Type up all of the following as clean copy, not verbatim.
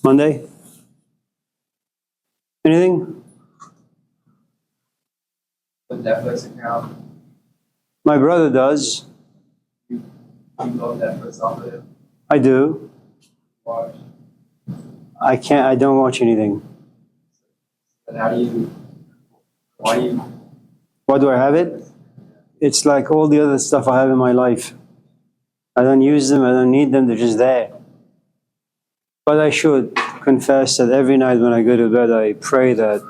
Monday? Anything? The Netflix account. My brother does. You load Netflix off of it. I do. Watch. I don't watch anything. And how do you? Why do you? Why do I have it? It's like all the other stuff I have in my life. I don't use them, I don't need them, they're just there. But I should confess that every night when I go to bed, I pray that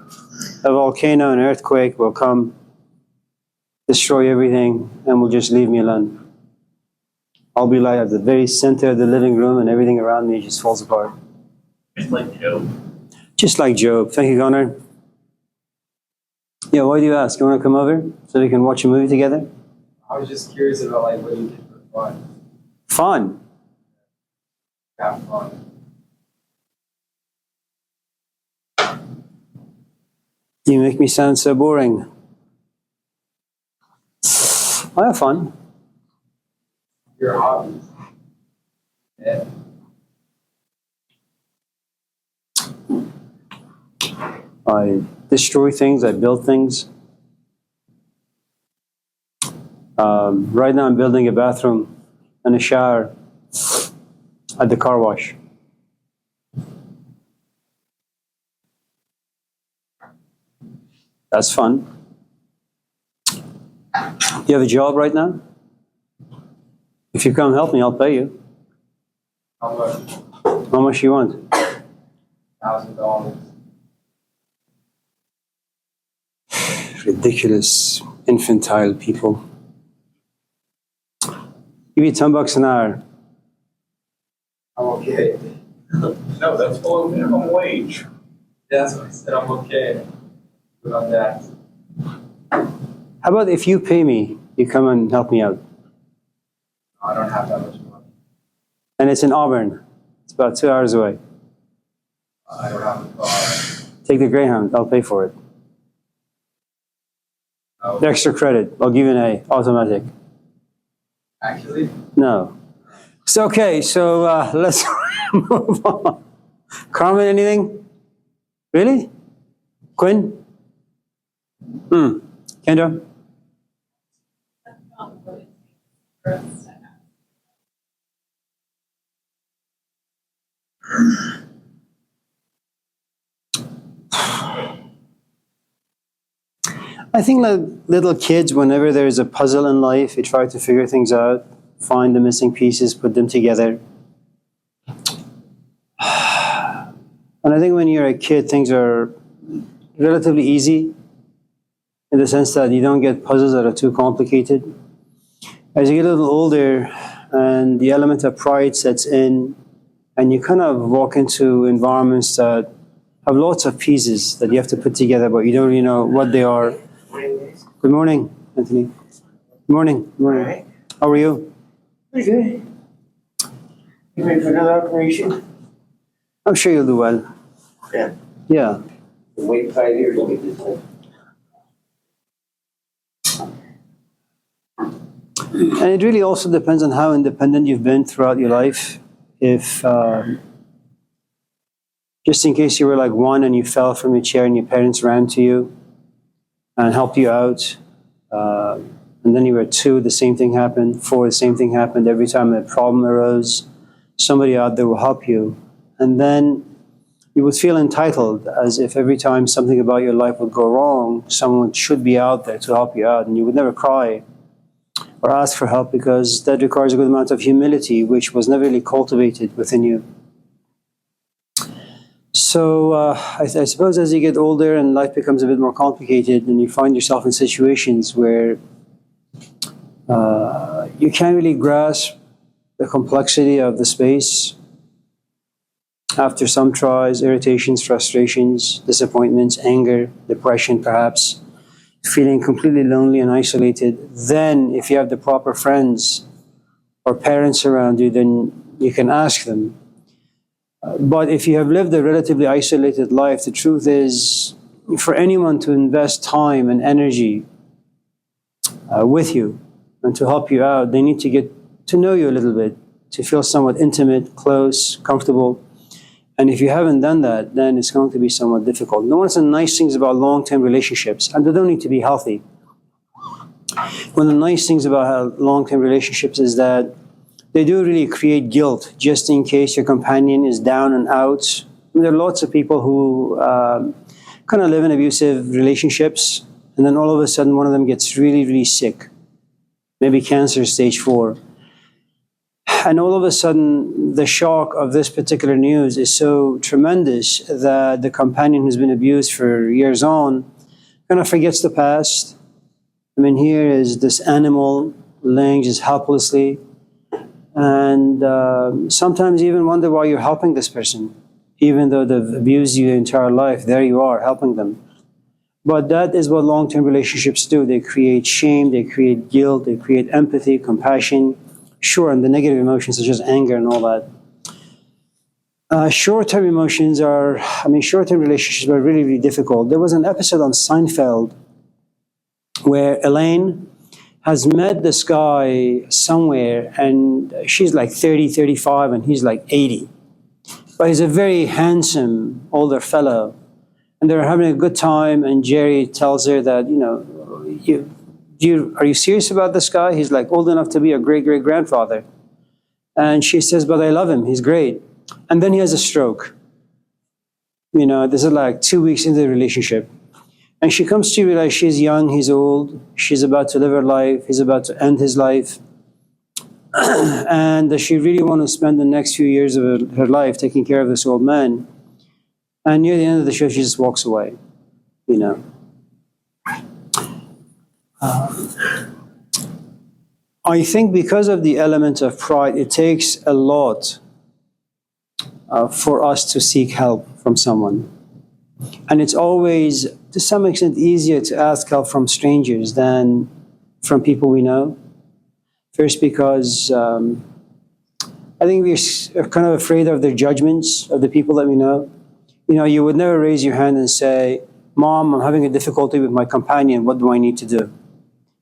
a volcano, an earthquake will come, destroy everything, and will just leave me alone. I'll be like at the very center of the living room and everything around me just falls apart. Just like Job. Just like Job. Thank you, Connor. Yeah, why do you ask? You want to come over so we can watch a movie together? I was just curious about like what you did for fun. Fun. Have fun. You make me sound so boring. I have fun. Your hobbies. Yeah. I destroy things, I build things. Right now I'm building a bathroom and a shower at the car wash. That's fun. You have a job right now? If you come help me, I'll pay you. How much? How much you want? $1,000. Ridiculous, infantile people. Give you $10 an hour. I'm okay. No, that's below minimum wage. That's what I said. I'm okay. Good on that. How about if you pay me, you come and help me out? I don't have that much money. And it's in Auburn. It's about 2 hours away. I don't have a car. Take the Greyhound, I'll pay for it. Oh, The extra credit, I'll give you an A, automatic. actually, No. It's okay, so let's move on. Carmen, anything? Really? Quinn? Kendra? I think like little kids, whenever there's a puzzle in life, they try to figure things out, find the missing pieces, put them together. And I think when you're a kid, things are relatively easy in the sense that you don't get puzzles that are too complicated. As you get a little older and the element of pride sets in, and you kind of walk into environments that have lots of pieces that you have to put together, but you don't really know what they are. Good morning, Anthony. Good morning. Good morning. Alright. How are you? Pretty good. You ready for another operation? I'm sure you'll do well. Yeah. Yeah. Wait 5 years to get this done. And it really also depends on how independent you've been throughout your life. If, just in case you were like one and you fell from your chair and your parents ran to you and helped you out, and then you were 2, the same thing happened, 4, the same thing happened. Every time a problem arose, somebody out there will help you. And then you would feel entitled, as if every time something about your life would go wrong, someone should be out there to help you out, and you would never cry or ask for help because that requires a good amount of humility, which was never really cultivated within you. So I suppose as you get older and life becomes a bit more complicated and you find yourself in situations where you can't really grasp the complexity of the space, after some tries, irritations, frustrations, disappointments, anger, depression perhaps, feeling completely lonely and isolated, then if you have the proper friends or parents around you, then you can ask them. But if you have lived a relatively isolated life, the truth is, for anyone to invest time and energy with you and to help you out, they need to get to know you a little bit, to feel somewhat intimate, close, comfortable. And if you haven't done that, then it's going to be somewhat difficult. One of the nice things about long-term relationships, and they don't need to be healthy. One of the nice things about long-term relationships is that they do really create guilt, just in case your companion is down and out. There are lots of people who kind of live in abusive relationships, and then all of a sudden one of them gets really, really sick, maybe cancer stage 4. And all of a sudden, the shock of this particular news is so tremendous that the companion who's been abused for years on kind of forgets the past. I mean, here is this animal laying just helplessly, and sometimes you even wonder why you're helping this person. Even though they've abused you your entire life, there you are, helping them. But that is what long-term relationships do. They create shame, they create guilt, they create empathy, compassion. Sure, and the negative emotions such as anger and all that. Short-term relationships are really, really difficult. There was an episode on Seinfeld where Elaine has met this guy somewhere, and she's like 30, 35, and he's like 80. But he's a very handsome older fellow. And they're having a good time, and Jerry tells her that, are you serious about this guy? He's like old enough to be a great-great-grandfather. And she says, but I love him, he's great. And then he has a stroke. This is like 2 weeks into the relationship. And she comes to realize she's young, he's old, she's about to live her life, he's about to end his life. And does she really want to spend the next few years of her life taking care of this old man? And near the end of the show, she just walks away, I think because of the element of pride, it takes a lot for us to seek help from someone. And it's always, to some extent, easier to ask help from strangers than from people we know. First, because I think we're kind of afraid of their judgments of the people that we know. You would never raise your hand and say, Mom, I'm having a difficulty with my companion. What do I need to do?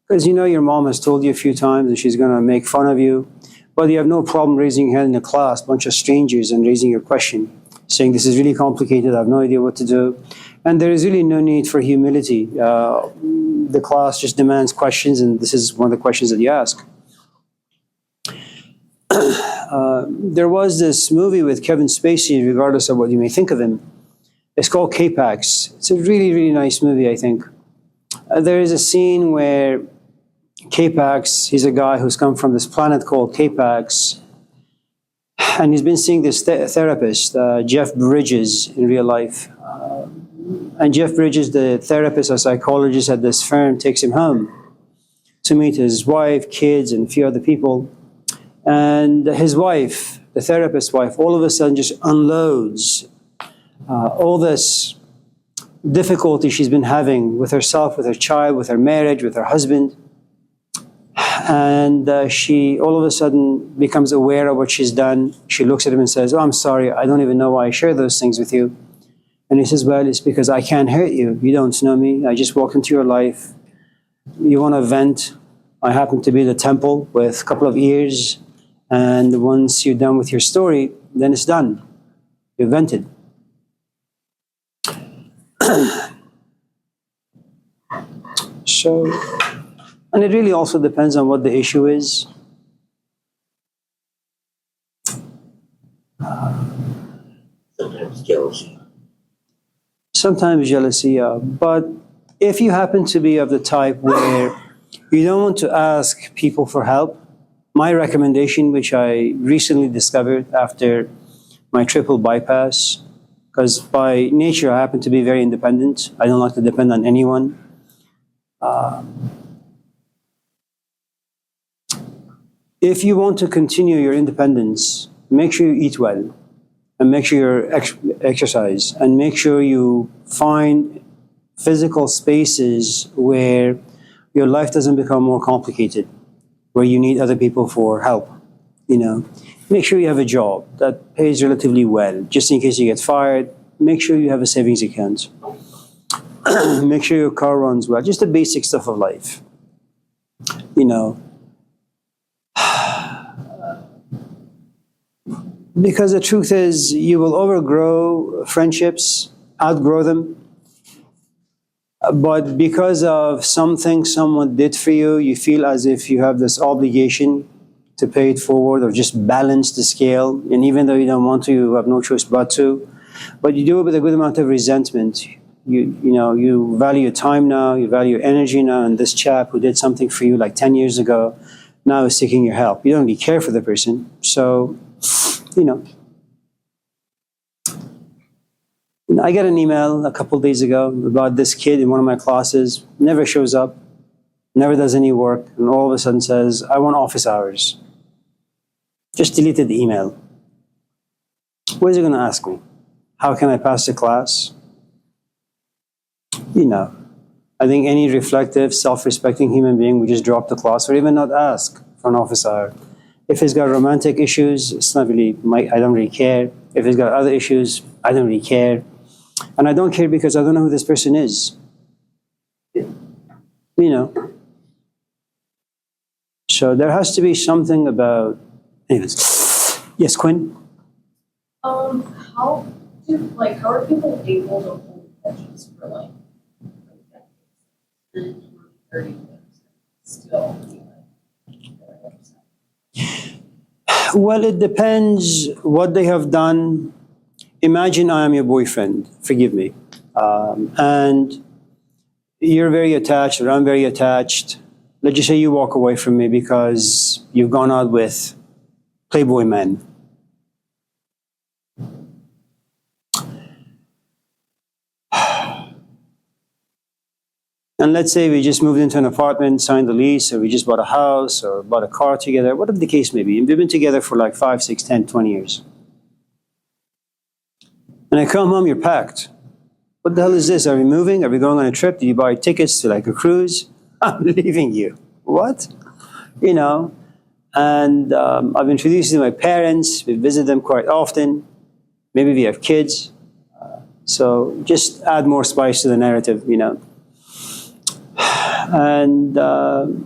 Because your mom has told you a few times that she's going to make fun of you. But you have no problem raising your hand in a class, a bunch of strangers, and raising your question, saying this is really complicated, I have no idea what to do. And there is really no need for humility. The class just demands questions, and this is one of the questions that you ask. There was this movie with Kevin Spacey, regardless of what you may think of him. It's called K-Pax. It's a really, really nice movie, I think. There is a scene where K-Pax, he's a guy who's come from this planet called K-Pax, and he's been seeing this therapist, Jeff Bridges, in real life. And Jeff Bridges, the therapist or psychologist at this firm, takes him home to meet his wife, kids, and a few other people. And his wife, the therapist's wife, all of a sudden just unloads all this difficulty she's been having with herself, with her child, with her marriage, with her husband. And she all of a sudden becomes aware of what she's done. She looks at him and says, I'm sorry, I don't even know why I share those things with you. And he says, well, it's because I can't hurt you. You don't know me. I just walked into your life. You want to vent. I happen to be the temple with a couple of ears. And once you're done with your story, then it's done. You've vented. So, and it really also depends on what the issue is. Sometimes jealousy. Sometimes jealousy, yeah. But if you happen to be of the type where you don't want to ask people for help, my recommendation, which I recently discovered after my triple bypass, because by nature I happen to be very independent. I don't like to depend on anyone. If you want to continue your independence, make sure you eat well, and make sure you exercise, and make sure you find physical spaces where your life doesn't become more complicated, where you need other people for help. Make sure you have a job that pays relatively well, just in case you get fired. Make sure you have a savings account. Make sure your car runs well, just the basic stuff of life. Because the truth is, you will overgrow friendships, outgrow them. But because of something someone did for you, you feel as if you have this obligation to pay it forward or just balance the scale. And even though you don't want to, you have no choice but to. But you do it with a good amount of resentment. You value your time now, you value your energy now, and this chap who did something for you like 10 years ago now is seeking your help. You don't really care for the person. So, you know. I got an email a couple days ago about this kid in one of my classes, never shows up, never does any work, and all of a sudden says, I want office hours. Just deleted the email. What is he going to ask me? How can I pass the class? I think any reflective, self-respecting human being would just drop the class or even not ask for an office hour. If he's got romantic issues, it's not really I don't really care. If he's got other issues, I don't really care. And I don't care because I don't know who this person is. So there has to be something about, anyways. Yes, Quinn? How are people able to hold grudges for like decades? 30 years still be like upset? Well, it depends what they have done. Imagine I am your boyfriend, forgive me, and you're very attached or I'm very attached. Let's just say you walk away from me because you've gone out with Playboy men. And let's say we just moved into an apartment, signed the lease, or we just bought a house or bought a car together, whatever the case may be. And we've been together for like 5, 6, 10, 20 years. And I come home, you're packed. What the hell is this? Are we moving? Are we going on a trip? Did you buy tickets to like a cruise? I'm leaving you. What? And I've introduced you to my parents. We visit them quite often. Maybe we have kids. So just add more spice to the narrative, And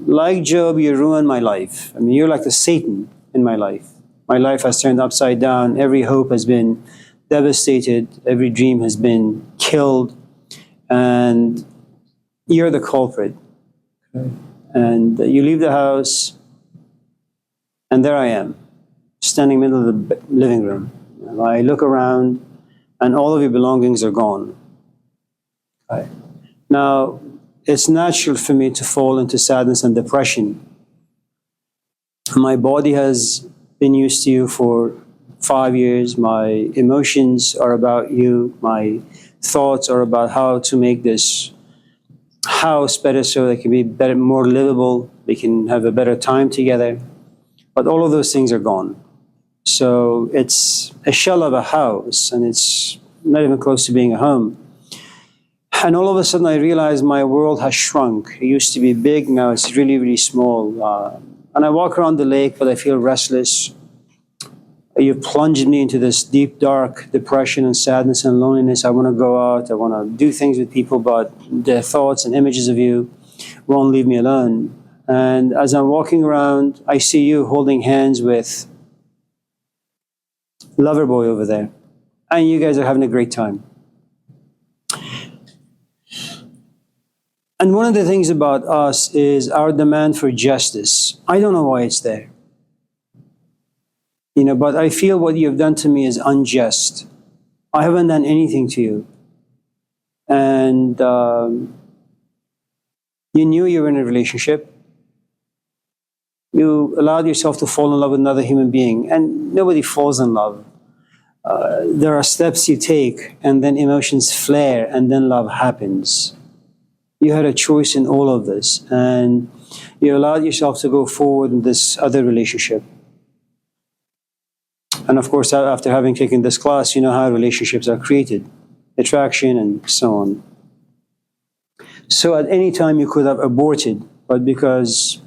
like Job, you ruined my life. I mean, you're like the Satan in my life. My life has turned upside down. Every hope has been devastated. Every dream has been killed. And you're the culprit. Okay. And you leave the house, and there I am, standing in the middle of the living room. And I look around, and all of your belongings are gone. Okay. Now, it's natural for me to fall into sadness and depression. My body has been used to you for 5 years. My emotions are about you. My thoughts are about how to make this house better so it can be better, more livable. We can have a better time together. But all of those things are gone. So it's a shell of a house, and it's not even close to being a home. And all of a sudden I realized my world has shrunk. It used to be big, now it's really, really small. And I walk around the lake, but I feel restless. You've plunged me into this deep, dark depression and sadness and loneliness. I want to go out, I want to do things with people, but the thoughts and images of you won't leave me alone. And as I'm walking around, I see you holding hands with Loverboy over there. And you guys are having a great time. And one of the things about us is our demand for justice. I don't know why it's there. But I feel what you've done to me is unjust. I haven't done anything to you. And you knew you were in a relationship. You allowed yourself to fall in love with another human being. And nobody falls in love. There are steps you take, and then emotions flare, and then love happens. You had a choice in all of this, and you allowed yourself to go forward in this other relationship. And of course, after having taken this class, you know how relationships are created, attraction and so on. So at any time you could have aborted, but because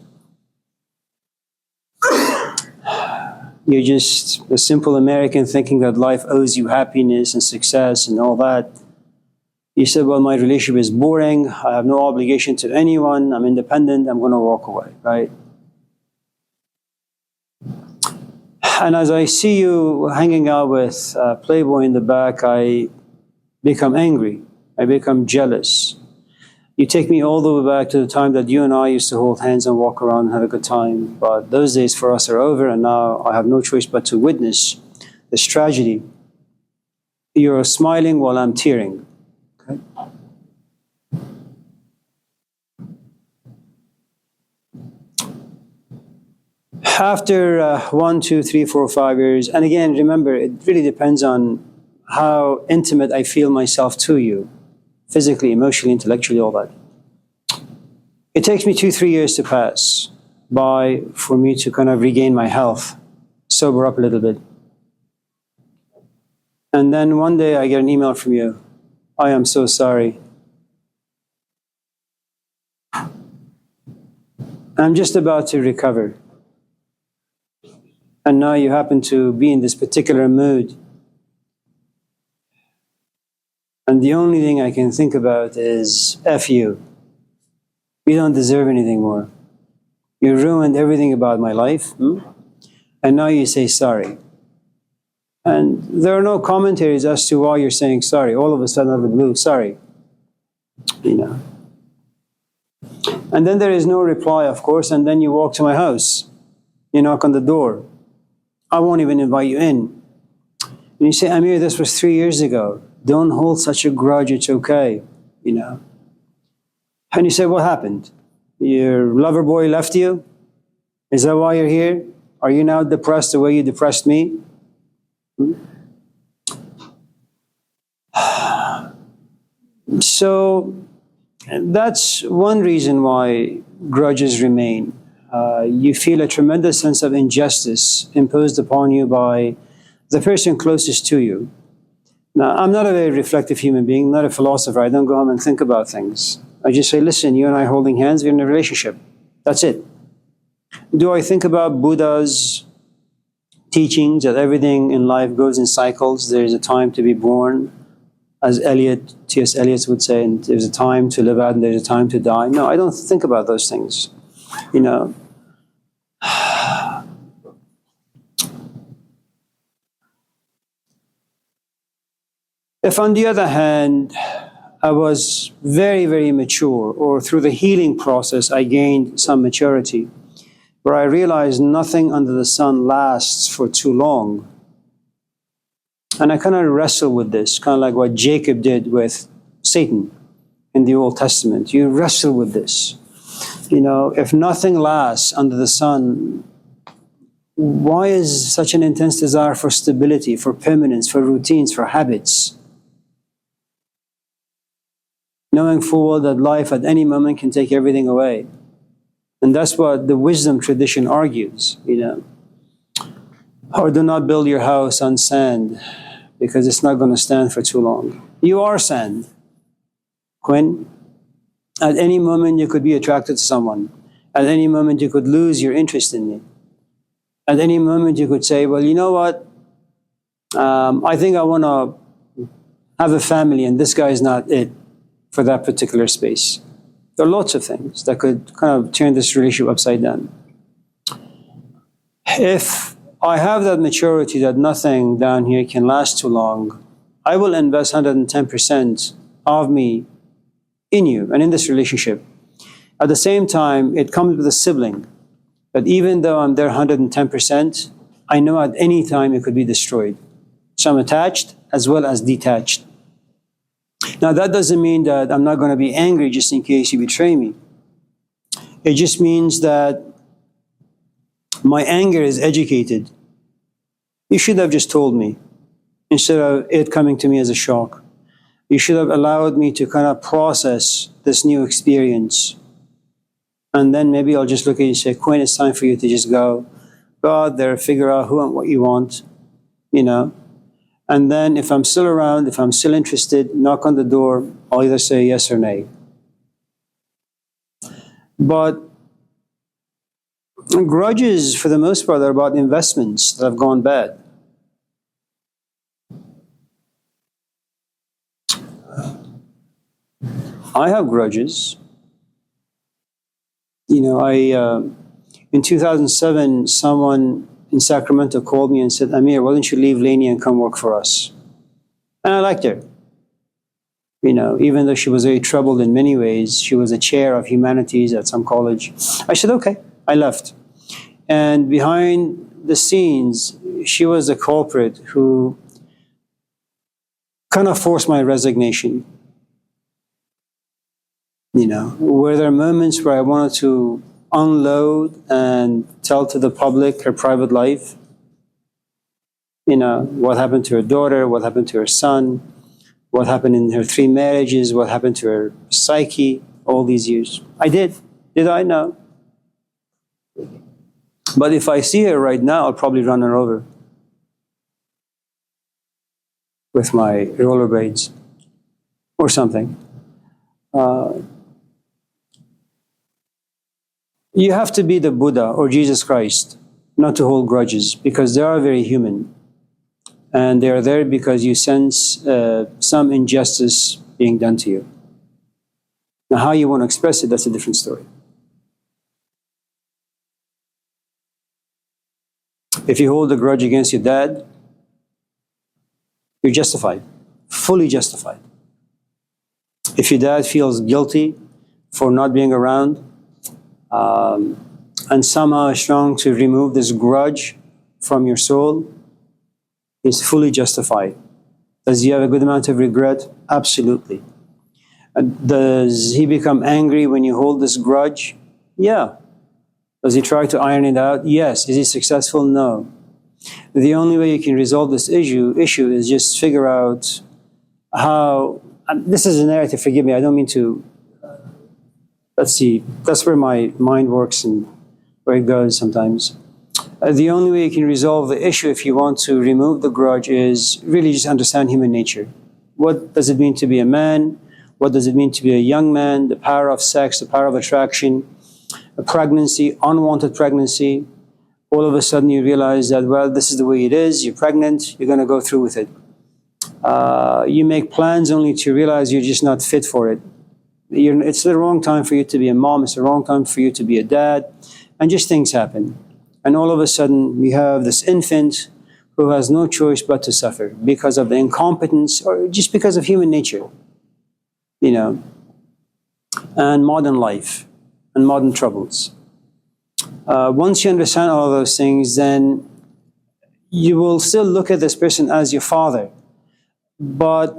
you're just a simple American thinking that life owes you happiness and success and all that, you said, well, my relationship is boring, I have no obligation to anyone, I'm independent, I'm going to walk away, right? And as I see you hanging out with Playboy in the back, I become angry. I become jealous. You take me all the way back to the time that you and I used to hold hands and walk around and have a good time. But those days for us are over, and now I have no choice but to witness this tragedy. You're smiling while I'm tearing. Okay? After 1, 2, 3, 4, 5 years, and again, remember, it really depends on how intimate I feel myself to you, physically, emotionally, intellectually, all that. It takes me 2, 3 years to pass by for me to kind of regain my health, sober up a little bit. And then one day I get an email from you. I am so sorry. I'm just about to recover. And now you happen to be in this particular mood. And the only thing I can think about is F you. You don't deserve anything more. You ruined everything about my life. And now you say sorry. And there are no commentaries as to why you're saying sorry. All of a sudden out of the blue, sorry. You know. And then there is no reply, of course, and then you walk to my house. You knock on the door. I won't even invite you in. And you say, Amir, this was 3 years ago. Don't hold such a grudge, it's okay. You know. And you say, what happened? Your lover boy left you? Is that why you're here? Are you now depressed the way you depressed me? So that's one reason why grudges remain. You feel a tremendous sense of injustice imposed upon you by the person closest to you. Now, I'm not a very reflective human being, not a philosopher. I don't go home and think about things. I just say, listen, you and I holding hands, we're in a relationship. That's it. Do I think about Buddha's teachings that everything in life goes in cycles? There's a time to be born, as T.S. Eliot would say, and there's a time to live out and there's a time to die. No, I don't think about those things. You know. If on the other hand, I was very, very mature, or through the healing process, I gained some maturity, where I realized nothing under the sun lasts for too long. And I kind of wrestle with this, kind of like what Jacob did with Satan in the Old Testament. You wrestle with this. You know, if nothing lasts under the sun, why is such an intense desire for stability, for permanence, for routines, for habits? Knowing full well that life at any moment can take everything away. And that's what the wisdom tradition argues, you know. Or do not build your house on sand, because it's not going to stand for too long. You are sand, Quinn. At any moment you could be attracted to someone. At any moment you could lose your interest in me. At any moment you could say, well, you know what? I think I want to have a family and this guy is not it for that particular space. There are lots of things that could kind of turn this relationship upside down. If I have that maturity that nothing down here can last too long, I will invest 110% of me in you and in this relationship. At the same time, it comes with a sibling that even though I'm there 110%, I know at any time it could be destroyed. So I'm attached as well as detached. Now that doesn't mean that I'm not going to be angry just in case you betray me. It just means that my anger is educated. You should have just told me instead of it coming to me as a shock. You should have allowed me to kind of process this new experience. And then maybe I'll just look at you and say, Quinn, it's time for you to just go out there, figure out who and what you want, you know. And then if I'm still around, if I'm still interested, knock on the door, I'll either say yes or nay. But grudges, for the most part, are about investments that have gone bad. I have grudges. You know, in 2007, someone in Sacramento called me and said, Amir, why don't you leave Laney and come work for us? And I liked her. Even though she was very troubled in many ways, she was a chair of humanities at some college. I said, okay, I left. And behind the scenes, she was the culprit who kind of forced my resignation. Were there moments where I wanted to unload and tell to the public her private life? What happened to her daughter, what happened to her son, what happened in her 3 marriages, what happened to her psyche all these years. I did. Did I? No. But if I see her right now, I'll probably run her over with my rollerblades or something. You have to be the Buddha or Jesus Christ not to hold grudges, because they are very human. And they are there because you sense some injustice being done to you. Now, how you want to express it, that's a different story. If you hold a grudge against your dad, you're justified, fully justified. If your dad feels guilty for not being around, and somehow is strong to remove this grudge from your soul, is fully justified. Does he have a good amount of regret? Absolutely. Does he become angry when you hold this grudge? Yeah. Does he try to iron it out? Yes. Is he successful? No. The only way you can resolve this issue is just figure out how, this is a narrative, forgive me, I don't mean to, let's see, that's where my mind works and where it goes sometimes. The only way you can resolve the issue if you want to remove the grudge is really just understand human nature. What does it mean to be a man? What does it mean to be a young man? The power of sex, the power of attraction, a pregnancy, unwanted pregnancy. All of a sudden you realize that, well, this is the way it is. You're pregnant, you're going to go through with it. You make plans only to realize you're just not fit for it. It's the wrong time for you to be a mom. It's the wrong time for you to be a dad. And just things happen. And all of a sudden, you have this infant who has no choice but to suffer because of the incompetence or just because of human nature, and modern life and modern troubles. Once you understand all of those things, then you will still look at this person as your father. But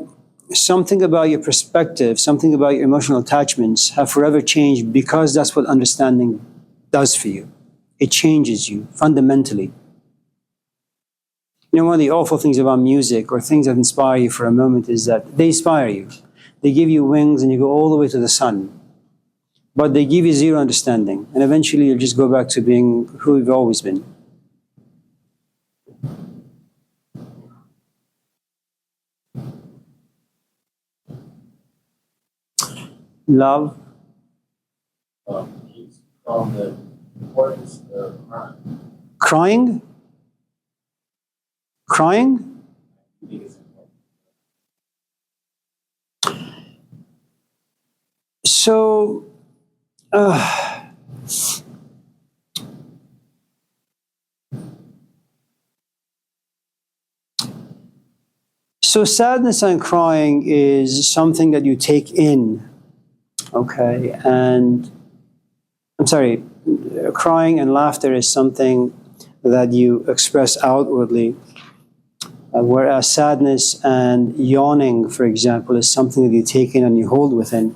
something about your perspective, something about your emotional attachments have forever changed because that's what understanding does for you. It changes you fundamentally. One of the awful things about music or things that inspire you for a moment is that they inspire you. They give you wings and you go all the way to the sun. But they give you zero understanding. And eventually you'll just go back to being who you've always been. Love. He's from the importance of crime. Crying? Crying? I think it's important. So, sadness and crying is something that you take in, okay? And I'm sorry, crying and laughter is something that you express outwardly, whereas sadness and yawning, for example, is something that you take in and you hold within.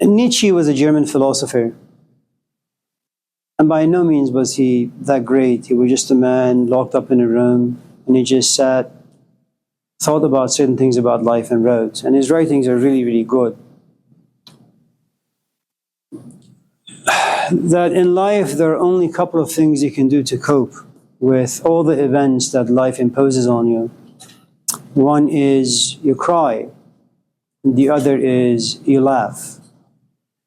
Nietzsche was a German philosopher, and by no means was he that great. He was just a man locked up in a room, and he just sat, thought about certain things about life and wrote. And his writings are really, really good. That in life, there are only a couple of things you can do to cope with all the events that life imposes on you. One is you cry, the other is you laugh.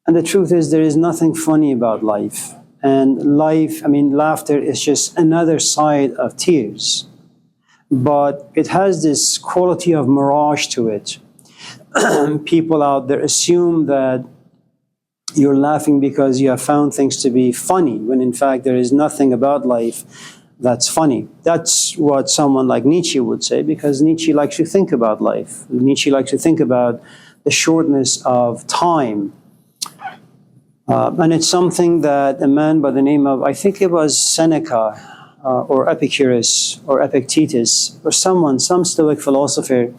And the truth is, there is nothing funny about life. And laughter is just another side of tears. But it has this quality of mirage to it. people out there assume that you're laughing because you have found things to be funny, when in fact there is nothing about life that's funny. That's what someone like Nietzsche would say, because Nietzsche likes to think about life. Nietzsche likes to think about the shortness of time. And it's something that a man by the name of, I think it was Seneca, or Epicurus, or Epictetus, or some Stoic philosopher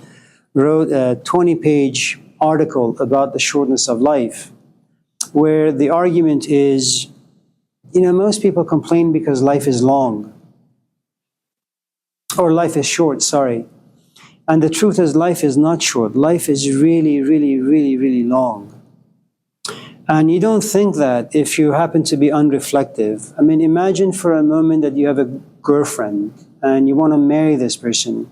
wrote a 20-page article about the shortness of life, where the argument is, most people complain because life is long, or life is short, sorry. And the truth is, life is not short. Life is really, really, really, really long. And you don't think that if you happen to be unreflective. I mean, imagine for a moment that you have a girlfriend and you want to marry this person.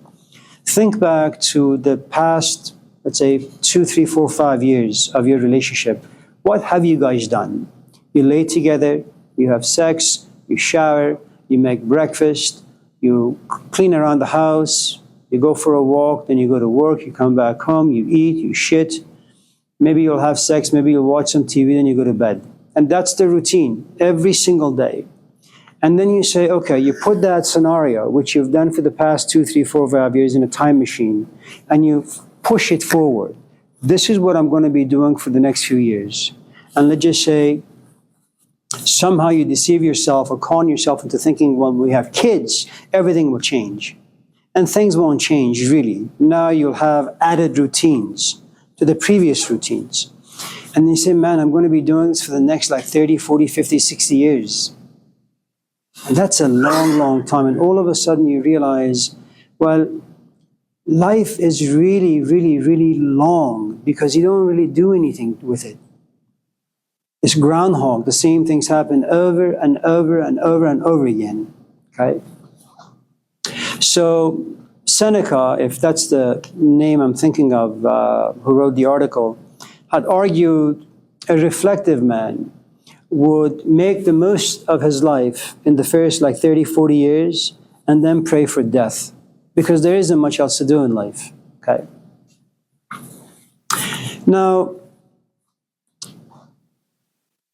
Think back to the past, let's say, 2, 3, 4, 5 years of your relationship. What have you guys done? You lay together, you have sex, you shower, you make breakfast, you clean around the house, you go for a walk, then you go to work, you come back home, you eat, you shit. Maybe you'll have sex, maybe you'll watch some TV, then you go to bed. And that's the routine every single day. And then you say, okay, you put that scenario, which you've done for the past 2, 3, 4, 5 years in a time machine, and you push it forward. This is what I'm going to be doing for the next few years. And let's just say, somehow you deceive yourself or con yourself into thinking, well, we have kids, everything will change. And things won't change, really. Now you'll have added routines to the previous routines. And you say, man, I'm going to be doing this for the next 30, 40, 50, 60 years. And that's a long, long time. And all of a sudden you realize, well, life is really, really, really long because you don't really do anything with it. It's groundhog. The same things happen over and over and over and over again. Okay? So Seneca, if that's the name I'm thinking of, who wrote the article, had argued a reflective man would make the most of his life in the first 30, 40 years and then pray for death, because there isn't much else to do in life. Okay. Now,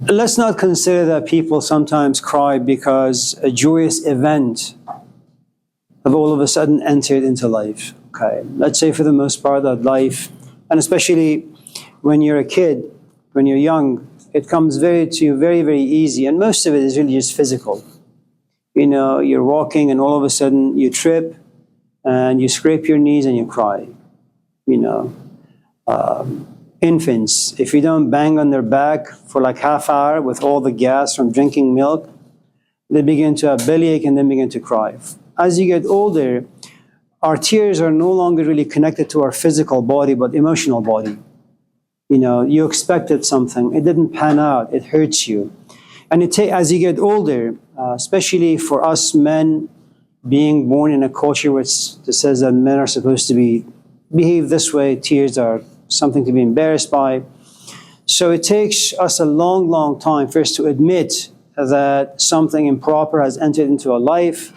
let's not consider that people sometimes cry because a joyous event have all of a sudden entered into life. Okay. Let's say for the most part that life, and especially when you're a kid, when you're young, it comes to you very, very easy. And most of it is really just physical. You're walking and all of a sudden you trip and you scrape your knees and you cry. Infants, if you don't bang on their back for half hour with all the gas from drinking milk, they begin to have bellyache and then begin to cry. As you get older, our tears are no longer really connected to our physical body, but emotional body. You expected something, it didn't pan out, it hurts you. And as you get older, especially for us men, being born in a culture which says that men are supposed to behave this way, tears are something to be embarrassed by. So it takes us a long, long time first to admit that something improper has entered into our life,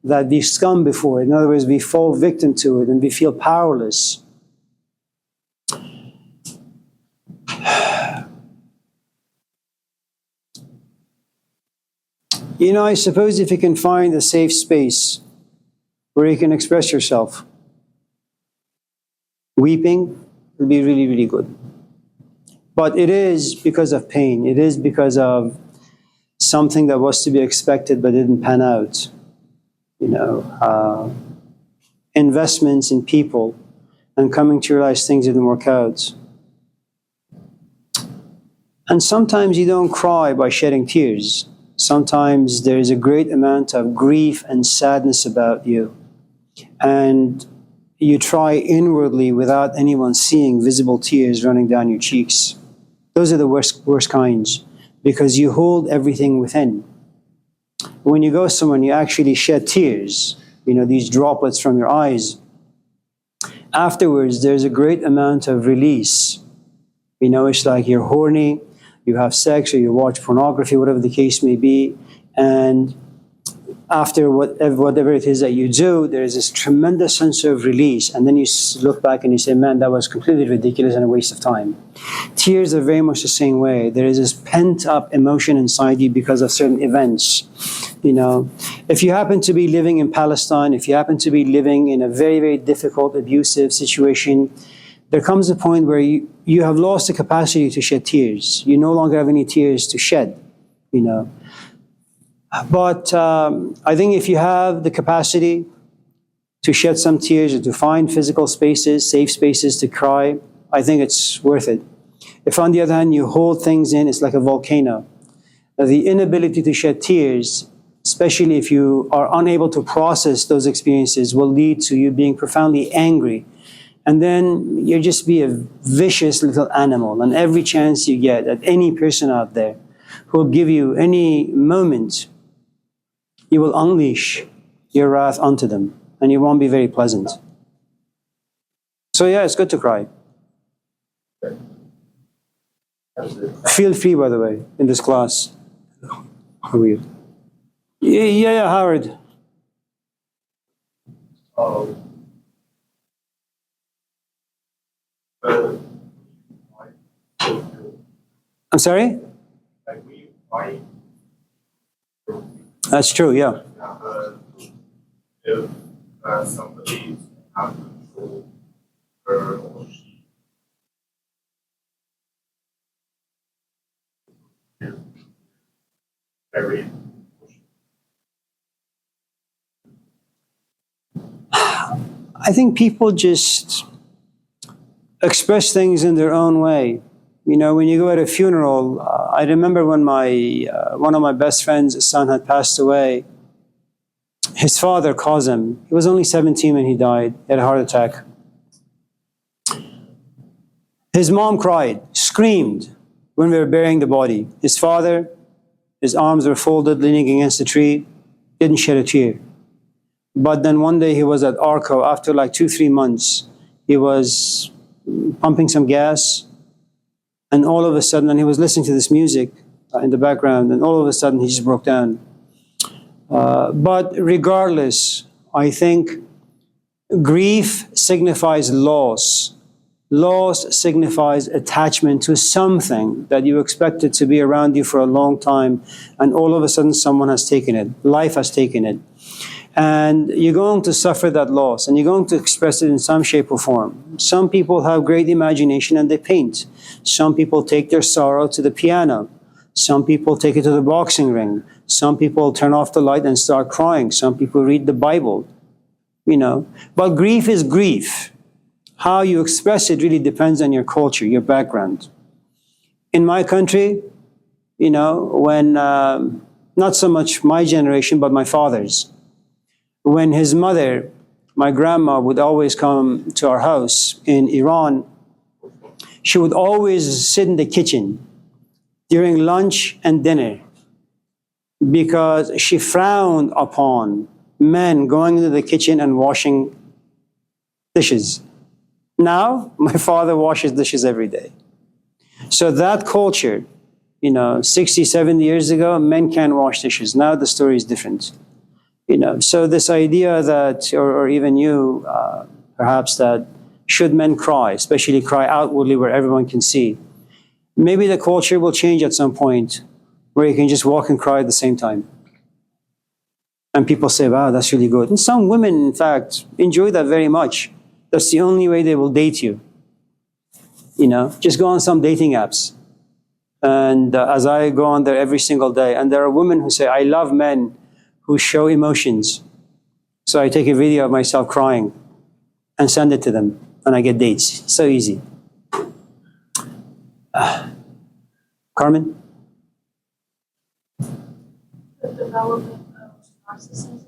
that we succumb before it. In other words, we fall victim to it and we feel powerless. I suppose if you can find a safe space where you can express yourself, weeping will be really, really good. But it is because of pain. It is because of something that was to be expected but didn't pan out. Investments in people and coming to realize things didn't work out. And sometimes you don't cry by shedding tears. Sometimes there is a great amount of grief and sadness about you. And you try inwardly without anyone seeing visible tears running down your cheeks. Those are the worst kinds, because you hold everything within. When you go somewhere and you actually shed tears, these droplets from your eyes, afterwards there's a great amount of release. It's like you're horny, you have sex, or you watch pornography, whatever the case may be, and after whatever it is that you do, there is this tremendous sense of release. And then you look back and you say, man, that was completely ridiculous and a waste of time. Tears are very much the same way. There is this pent up emotion inside you because of certain events. You know, if you happen to be living in Palestine, if you happen to be living in a very, very difficult, abusive situation, there comes a point where you have lost the capacity to shed tears. You no longer have any tears to shed, you know. But I think if you have the capacity to shed some tears or to find physical spaces, safe spaces to cry, I think it's worth it. If on the other hand you hold things in, it's like a volcano. The inability to shed tears, especially if you are unable to process those experiences, will lead to you being profoundly angry. And then you'll just be a vicious little animal. And every chance you get at any person out there who will give you any moment, you will unleash your wrath onto them. And it won't be very pleasant. So yeah, it's good to cry. Feel free, by the way, in this class. How are you? Yeah, Howard. I'm sorry? That's true, yeah. If somebody has control her or she is very I think people just express things in their own way. You know, when you go at a funeral, I remember when one of my best friend's son had passed away. His father calls him. He was only 17 when he died. He had a heart attack. His mom cried, screamed when we were burying the body. His father, his arms were folded, leaning against the tree, didn't shed a tear. But then one day he was at Arco. After like 2-3 months, he was pumping some gas. And all of a sudden, and he was listening to this music in the background, and all of a sudden he just broke down. But regardless, I think grief signifies loss. Loss signifies attachment to something that you expected to be around you for a long time, and all of a sudden someone has taken it. Life has taken it. And you're going to suffer that loss, and you're going to express it in some shape or form. Some people have great imagination and they paint. Some people take their sorrow to the piano. Some people take it to the boxing ring. Some people turn off the light and start crying. Some people read the Bible, you know. But grief is grief. How you express it really depends on your culture, your background. In my country, you know, when, not so much my generation, but my father's, when his mother, my grandma, would always come to our house in Iran, she would always sit in the kitchen during lunch and dinner because she frowned upon men going into the kitchen and washing dishes. Now, my father washes dishes every day. So that culture, you know, 60, 70 years ago, men can't wash dishes. Now the story is different. You know, so this idea that, or even you, perhaps that should men cry, especially cry outwardly where everyone can see, maybe the culture will change at some point where you can just walk and cry at the same time. And people say, wow, that's really good. And some women, in fact, enjoy that very much. That's the only way they will date you. You know, just go on some dating apps. And as I go on there every single day, and there are women who say, I love men who show emotions. So I take a video of myself crying and send it to them, and I get dates. So easy. Carmen? The development of narcissism.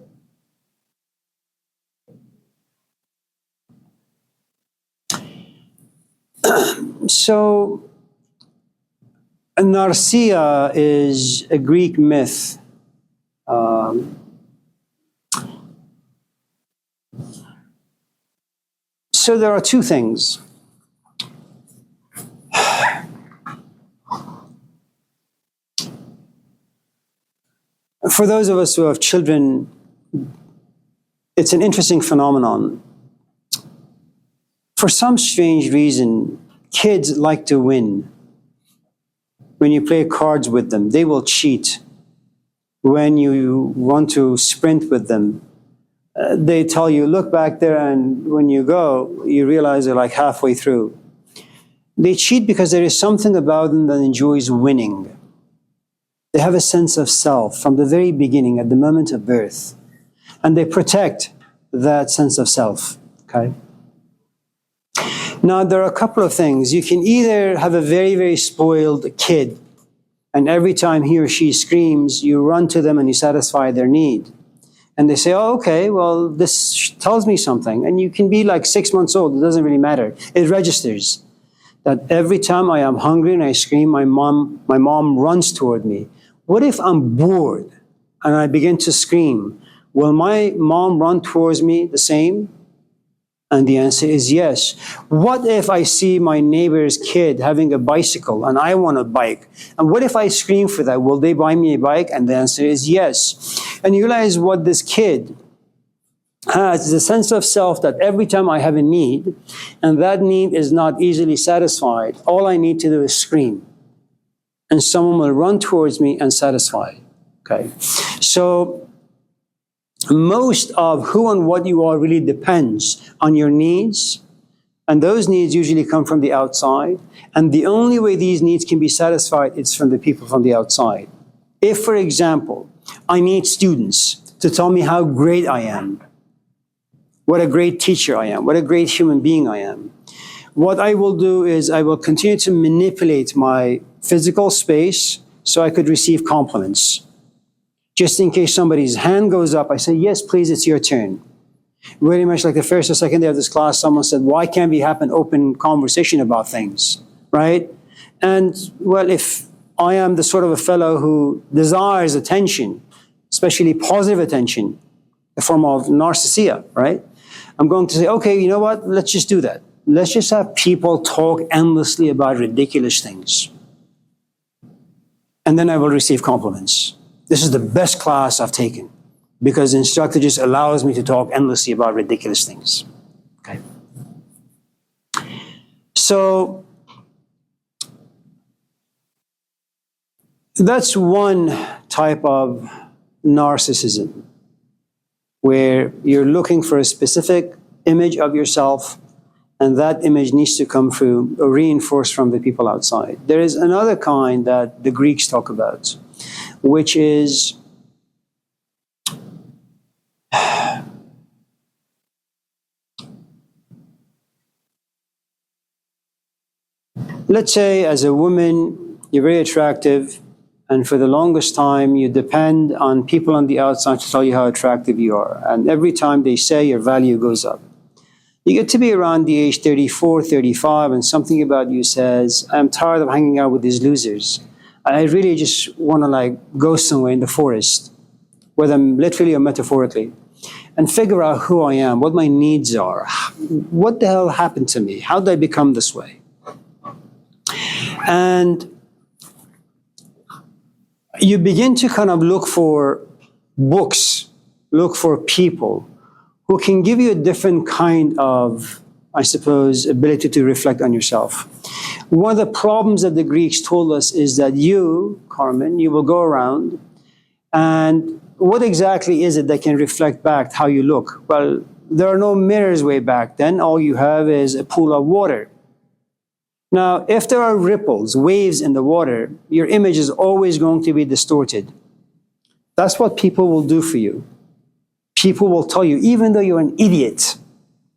So, Narcia is a Greek myth. So there are two things. For those of us who have children, it's an interesting phenomenon. For some strange reason, kids like to win. When you play cards with them, they will cheat. When you want to sprint with them, they tell you, look back there, and when you go, you realize they're like halfway through. They cheat because there is something about them that enjoys winning. They have a sense of self from the very beginning, at the moment of birth. And they protect that sense of self, okay? Now, there are a couple of things. You can either have a very, very spoiled kid, and every time he or she screams, you run to them and you satisfy their need. And they say, oh, okay, well, this tells me something. And you can be like 6 months old, it doesn't really matter. It registers that every time I am hungry and I scream, my mom runs toward me. What if I'm bored and I begin to scream? Will my mom run towards me the same? And the answer is yes. What if I see my neighbor's kid having a bicycle and I want a bike? And what if I scream for that? Will they buy me a bike? And the answer is yes. And you realize what this kid has is a sense of self that every time I have a need, and that need is not easily satisfied, all I need to do is scream. And someone will run towards me and satisfy. Okay? So most of who and what you are really depends on your needs, and those needs usually come from the outside, and the only way these needs can be satisfied is from the people from the outside. If, for example, I need students to tell me how great I am, what a great teacher I am, what a great human being I am, what I will do is I will continue to manipulate my physical space so I could receive compliments. Just in case somebody's hand goes up, I say, yes, please, it's your turn. Very much like the first or second day of this class, someone said, why can't we have an open conversation about things, right? And, well, if I am the sort of a fellow who desires attention, especially positive attention, a form of narcissism, right? I'm going to say, okay, you know what? Let's just do that. Let's just have people talk endlessly about ridiculous things. And then I will receive compliments. This is the best class I've taken because the instructor just allows me to talk endlessly about ridiculous things. Okay. So that's one type of narcissism where you're looking for a specific image of yourself, and that image needs to come through or reinforced from the people outside. There is another kind that the Greeks talk about, which is let's say as a woman, you're very attractive, and for the longest time, you depend on people on the outside to tell you how attractive you are. And every time they say, your value goes up. You get to be around the age 34, 35, and something about you says, I'm tired of hanging out with these losers. I really just want to go somewhere in the forest, whether literally or metaphorically, and figure out who I am, what my needs are. What the hell happened to me? How did I become this way? And you begin to kind of look for books, look for people who can give you a different kind of, I suppose, ability to reflect on yourself. One of the problems that the Greeks told us is that you, Carmen, you will go around, and what exactly is it that can reflect back how you look? Well, there are no mirrors way back then. All you have is a pool of water. Now, if there are ripples, waves in the water, your image is always going to be distorted. That's what people will do for you. People will tell you, even though you're an idiot,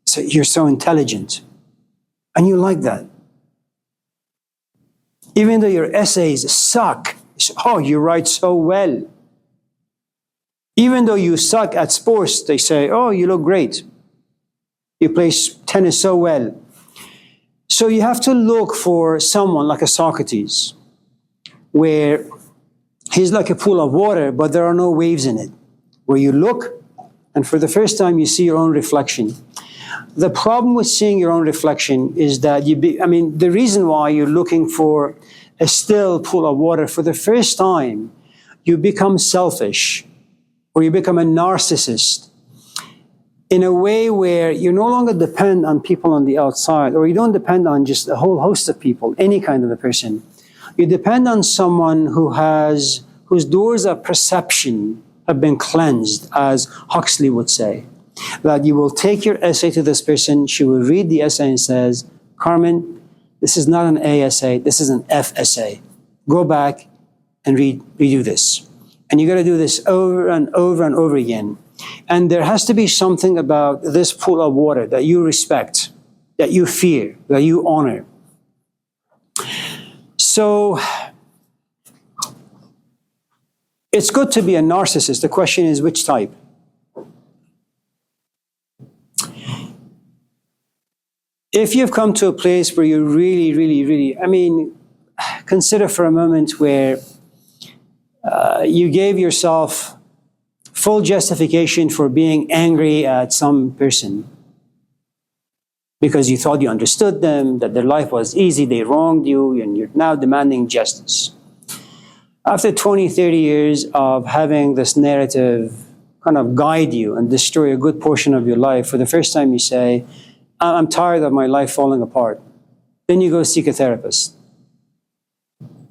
so you're so intelligent, and you like that. Even though your essays suck, oh, you write so well. Even though you suck at sports, they say, oh, you look great. You play tennis so well. So you have to look for someone like a Socrates, where he's like a pool of water, but there are no waves in it, where you look, and for the first time, you see your own reflection. The problem with seeing your own reflection is that the reason why you're looking for a still pool of water for the first time, you become selfish or you become a narcissist in a way where you no longer depend on people on the outside, or you don't depend on just a whole host of people, any kind of a person. You depend on someone whose doors of perception have been cleansed, as Huxley would say. That you will take your essay to this person, she will read the essay and says, Carmen, this is not an A essay, this is an F essay. Go back and redo this. And you got to do this over and over and over again. And there has to be something about this pool of water that you respect, that you fear, that you honor. So it's good to be a narcissist. The question is which type? If you've come to a place where you really, consider for a moment where you gave yourself full justification for being angry at some person because you thought you understood them, that their life was easy, they wronged you, and you're now demanding justice. After 20, 30 years of having this narrative kind of guide you and destroy a good portion of your life, for the first time you say, I'm tired of my life falling apart. Then you go seek a therapist.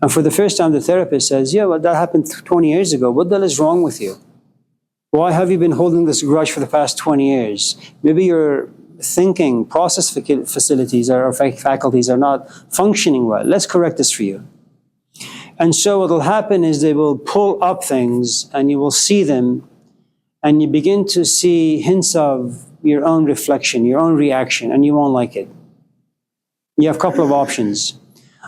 And for the first time, the therapist says, yeah, well, that happened 20 years ago. What the hell is wrong with you? Why have you been holding this grudge for the past 20 years? Maybe your thinking, process facilities or faculties are not functioning well. Let's correct this for you. And so what will happen is they will pull up things and you will see them and you begin to see hints of your own reflection, your own reaction, and you won't like it. You have a couple of options.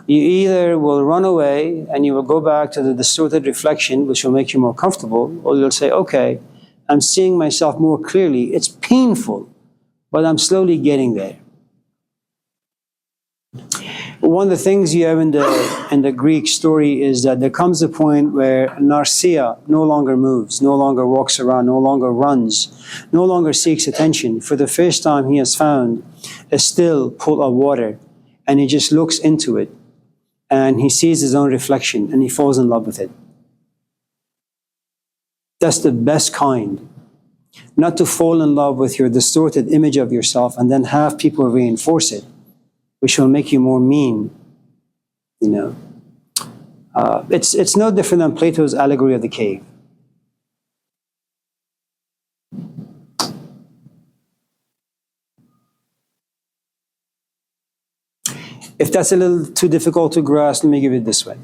You either will run away and you will go back to the distorted reflection, which will make you more comfortable, or you'll say, okay, I'm seeing myself more clearly. It's painful, but I'm slowly getting there. One of the things you have in the Greek story is that there comes a point where Narcia no longer moves, no longer walks around, no longer runs, no longer seeks attention. For the first time, he has found a still pool of water, and he just looks into it, and he sees his own reflection, and he falls in love with it. That's the best kind. Not to fall in love with your distorted image of yourself and then have people reinforce it, which will make you more mean. It's no different than Plato's allegory of the cave. If that's a little too difficult to grasp, let me give it this way.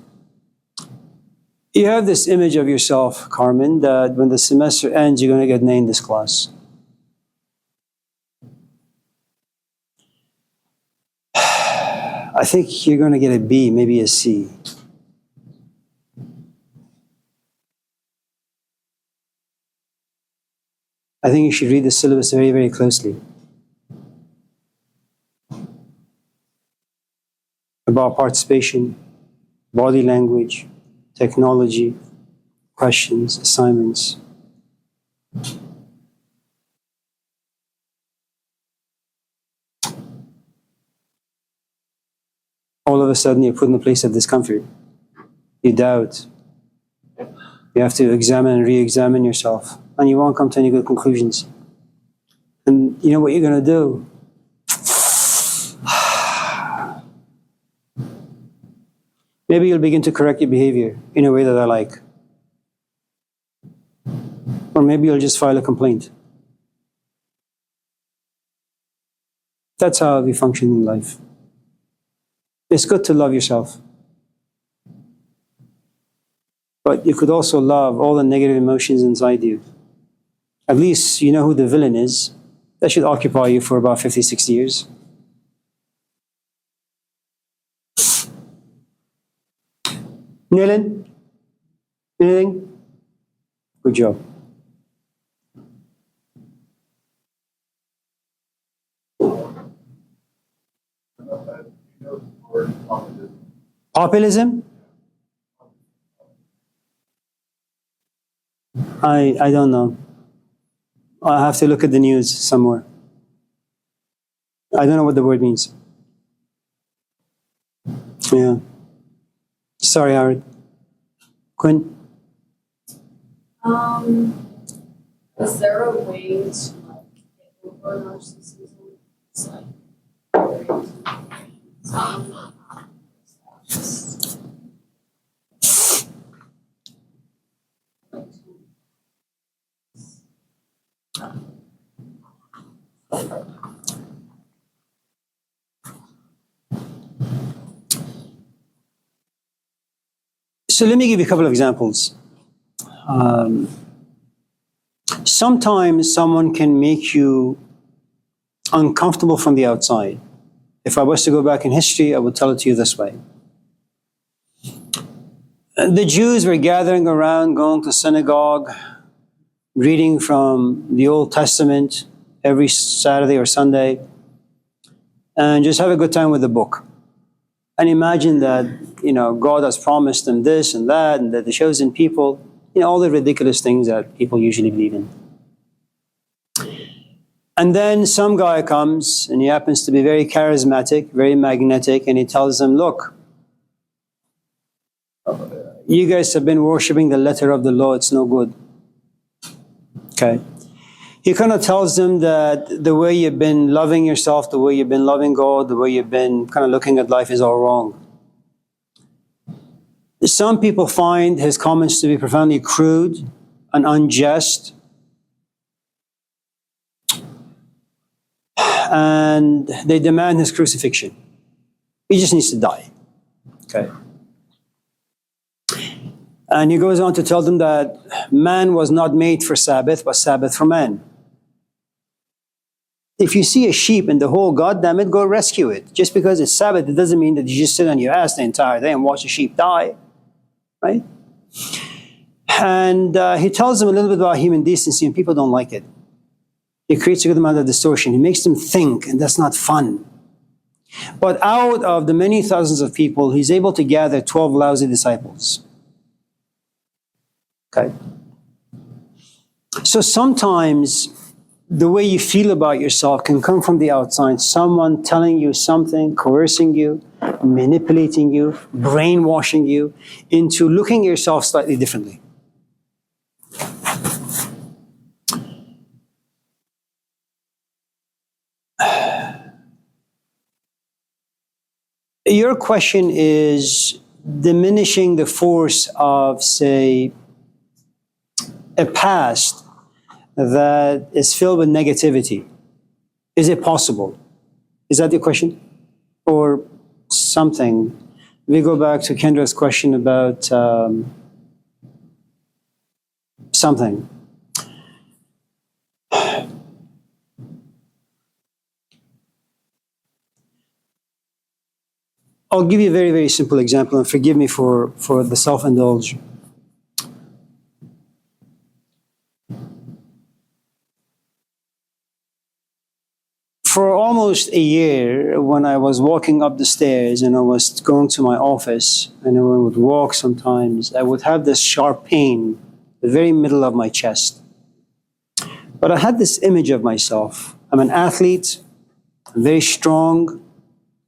You have this image of yourself, Carmen, that when the semester ends, you're going to get named this class. I think you're going to get a B, maybe a C. I think you should read the syllabus very, very closely. About participation, body language, technology, questions, assignments. All of a sudden, you're put in a place of discomfort. You doubt. You have to examine and re-examine yourself, and you won't come to any good conclusions. And you know what you're going to do? Maybe you'll begin to correct your behavior in a way that I like. Or maybe you'll just file a complaint. That's how we function in life. It's good to love yourself. But you could also love all the negative emotions inside you. At least you know who the villain is. That should occupy you for about 50, 60 years. Nilan? Anything? Good job. Populism? I don't know. I have to look at the news somewhere. I don't know what the word means. Yeah. Sorry, Howard. Quinn? Is there a way to like get over narcissism? It's like very just So let me give you a couple of examples. Sometimes someone can make you uncomfortable from the outside. If I was to go back in history, I would tell it to you this way. The Jews were gathering around, going to synagogue, reading from the Old Testament every Saturday or Sunday, and just have a good time with the book. And imagine that, God has promised them this and that, and that the chosen people, all the ridiculous things that people usually believe in. And then some guy comes, and he happens to be very charismatic, very magnetic, and he tells them, look, you guys have been worshiping the letter of the law, it's no good. Okay. He kind of tells them that the way you've been loving yourself, the way you've been loving God, the way you've been kind of looking at life is all wrong. Some people find his comments to be profoundly crude and unjust. And they demand his crucifixion. He just needs to die. Okay. And he goes on to tell them that man was not made for Sabbath, but Sabbath for man. If you see a sheep in the hole, God damn it, go rescue it. Just because it's Sabbath, it doesn't mean that you just sit on your ass the entire day and watch the sheep die. Right? And he tells them a little bit about human decency, and people don't like it. He creates a good amount of distortion. He makes them think, and that's not fun. But out of the many thousands of people, he's able to gather 12 lousy disciples. Okay? So sometimes the way you feel about yourself can come from the outside. Someone telling you something, coercing you, manipulating you, brainwashing you into looking at yourself slightly differently. Your question is diminishing the force of, say, a past that is filled with negativity. Is it possible? Is that the question? Or something? We go back to Kendra's question about something. I'll give you a very, very simple example, and forgive me for the self-indulge. For almost a year, when I was walking up the stairs and I was going to my office, and I would walk sometimes, I would have this sharp pain, the very middle of my chest. But I had this image of myself. I'm an athlete, I'm very strong,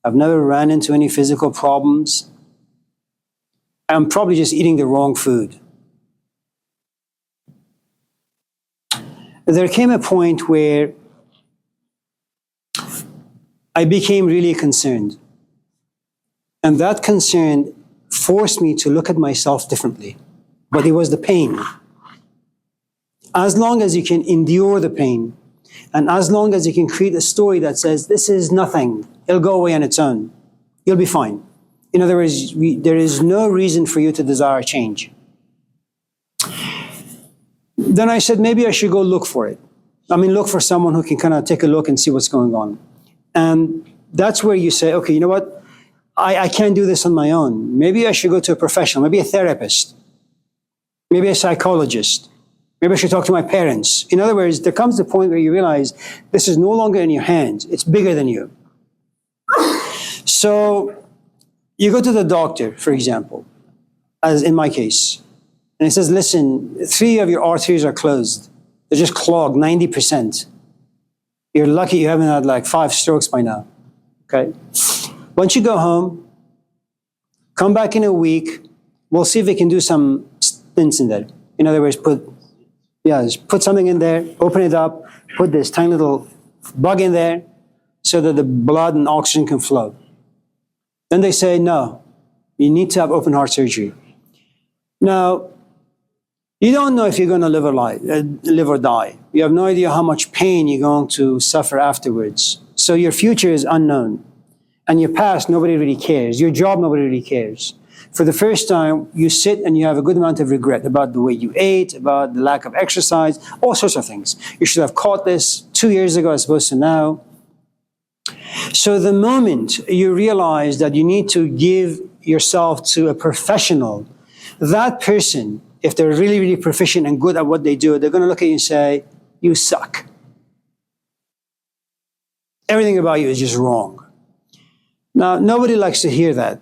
I've never ran into any physical problems. I'm probably just eating the wrong food. There came a point where I became really concerned. And that concern forced me to look at myself differently. But it was the pain. As long as you can endure the pain, and as long as you can create a story that says, this is nothing, it'll go away on its own, you'll be fine. In other words, there is no reason for you to desire change. Then I said, maybe I should go look for it. Look for someone who can kind of take a look and see what's going on. And that's where you say, okay, you know what? I can't do this on my own. Maybe I should go to a professional, maybe a therapist, maybe a psychologist. Maybe I should talk to my parents. In other words, there comes a point where you realize this is no longer in your hands. It's bigger than you. So you go to the doctor, for example, as in my case, and he says, listen, 3 of your arteries are closed. They're just clogged, 90%. You're lucky you haven't had like 5 strokes by now, okay? Once you go home, come back in a week, we'll see if we can do some stents in there. In other words, put Yeah, just put something in there, open it up, put this tiny little bug in there so that the blood and oxygen can flow. Then they say, no, you need to have open heart surgery. Now, you don't know if you're going to live or die. You have no idea how much pain you're going to suffer afterwards. So your future is unknown. And your past, nobody really cares. Your job, nobody really cares. For the first time, you sit and you have a good amount of regret about the way you ate, about the lack of exercise, all sorts of things. You should have caught this 2 years ago as opposed to now. So the moment you realize that you need to give yourself to a professional, that person, if they're really, really proficient and good at what they do, they're going to look at you and say, you suck. Everything about you is just wrong. Now, nobody likes to hear that.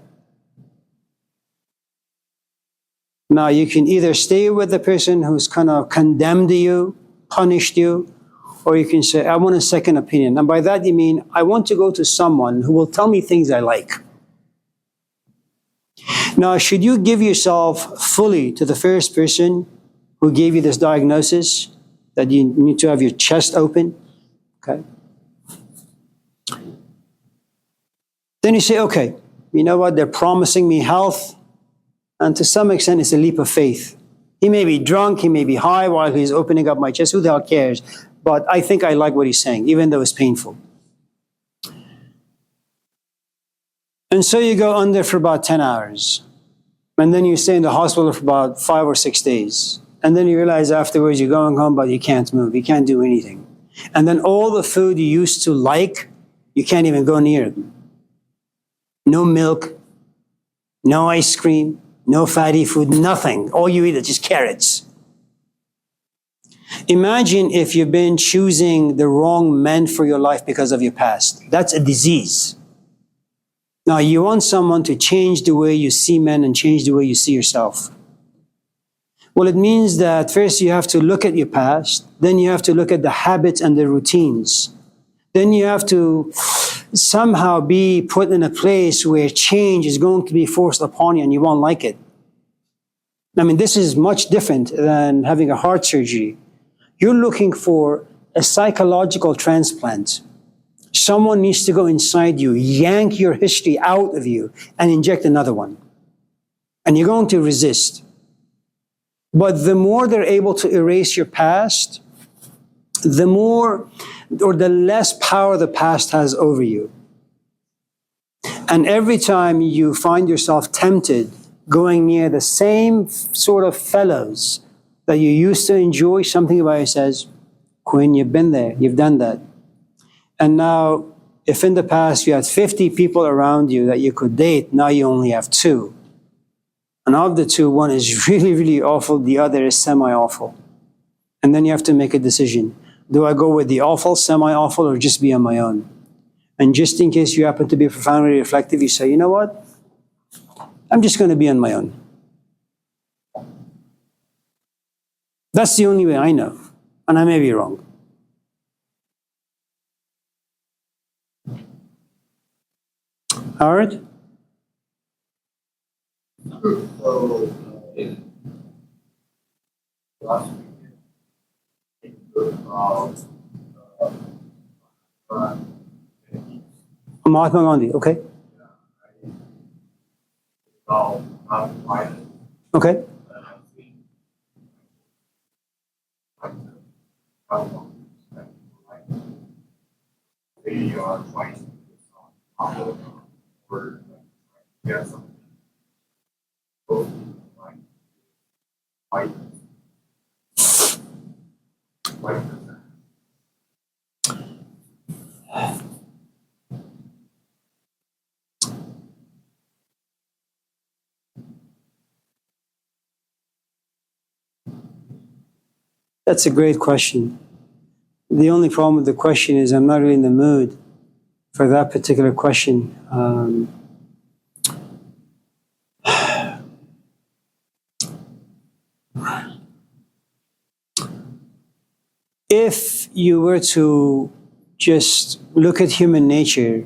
Now, you can either stay with the person who's kind of condemned you, punished you, or you can say, I want a second opinion. And by that, you mean, I want to go to someone who will tell me things I like. Now, should you give yourself fully to the first person who gave you this diagnosis, that you need to have your chest open? Okay. Then you say, okay, you know what? They're promising me health. And to some extent, it's a leap of faith. He may be drunk, he may be high while he's opening up my chest. Who the hell cares? But I think I like what he's saying, even though it's painful. And so you go under for about 10 hours. And then you stay in the hospital for about 5 or 6 days. And then you realize afterwards you're going home, but you can't move. You can't do anything. And then all the food you used to like, you can't even go near it. No milk, no ice cream, no fatty food, nothing. All you eat is just carrots. Imagine if you've been choosing the wrong men for your life because of your past. That's a disease. Now, you want someone to change the way you see men and change the way you see yourself. Well, it means that first you have to look at your past, then you have to look at the habits and the routines. Then you have to somehow be put in a place where change is going to be forced upon you and you won't like it. I mean, this is much different than having a heart surgery. You're looking for a psychological transplant. Someone needs to go inside you, yank your history out of you, and inject another one. And you're going to resist. But the more they're able to erase your past, the more or the less power the past has over you. And every time you find yourself tempted going near the same sort of fellows that you used to enjoy, something about you says, Quinn, you've been there, you've done that. And now, if in the past you had 50 people around you that you could date, now you only have 2. And of the 2, one is really, really awful, the other is semi-awful. And then you have to make a decision. Do I go with the awful, semi-awful, or just be on my own? And just in case you happen to be profoundly reflective, you say, you know what? I'm just going to be on my own. That's the only way I know. And I may be wrong. Howard? So, in last week, about Mahatma Gandhi, okay? about non-violence, Okay. and I think like how long like they are trying to follow or get something. So, like That's a great question. The only problem with the question is I'm not really in the mood for that particular question. If you were to just look at human nature,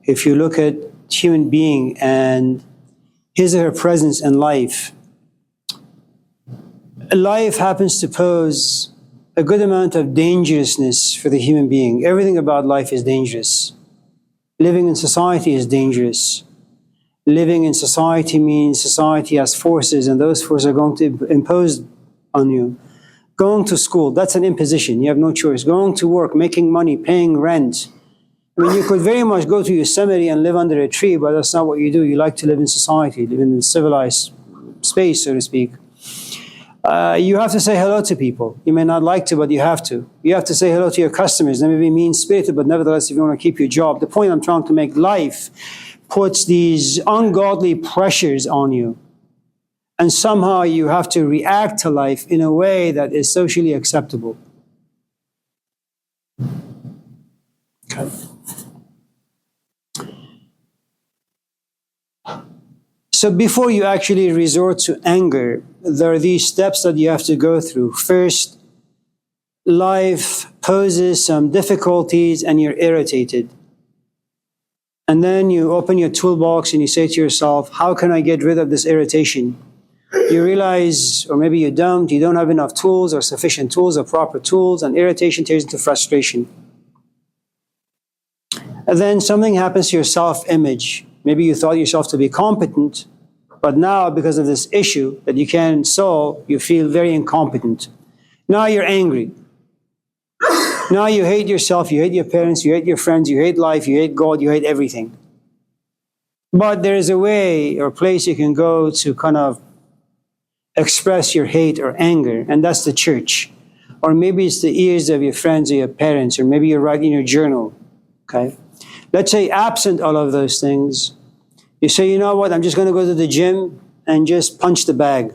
if you look at human being and his or her presence in life, life happens to pose a good amount of dangerousness for the human being. Everything about life is dangerous. Living in society is dangerous. Living in society means society has forces, and those forces are going to impose on you. Going to school, that's an imposition. You have no choice. Going to work, making money, paying rent. I mean, you could very much go to Yosemite and live under a tree, but that's not what you do. You like to live in society, live in a civilized space, so to speak. You have to say hello to people. You may not like to, but you have to. You have to say hello to your customers. They may be mean-spirited, but nevertheless, if you want to keep your job, the point I'm trying to make, life puts these ungodly pressures on you. And somehow you have to react to life in a way that is socially acceptable. Okay. So before you actually resort to anger, there are these steps that you have to go through. First, life poses some difficulties and you're irritated. And then you open your toolbox and you say to yourself, how can I get rid of this irritation? You realize, or maybe you don't have enough tools or sufficient tools or proper tools, and irritation turns into frustration. And then something happens to your self-image. Maybe you thought yourself to be competent, but now because of this issue that you can't solve, you feel very incompetent. Now you're angry. Now you hate yourself, you hate your parents, you hate your friends, you hate life, you hate God, you hate everything. But there is a way or place you can go to kind of express your hate or anger, and that's the church. Or maybe it's the ears of your friends or your parents, or maybe you're writing your journal, okay? Let's say absent all of those things, you say, you know what, I'm just going to go to the gym and just punch the bag.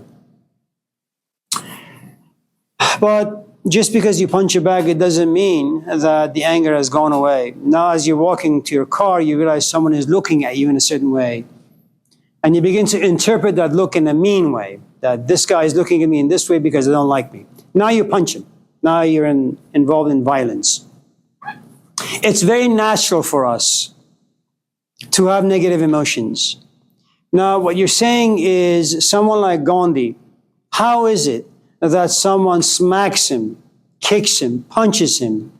But just because you punch a bag, it doesn't mean that the anger has gone away. Now, as you're walking to your car, you realize someone is looking at you in a certain way. And you begin to interpret that look in a mean way, that this guy is looking at me in this way because they don't like me. Now you punch him. Now you're involved in violence. It's very natural for us to have negative emotions. Now, what you're saying is someone like Gandhi, how is it that someone smacks him, kicks him, punches him,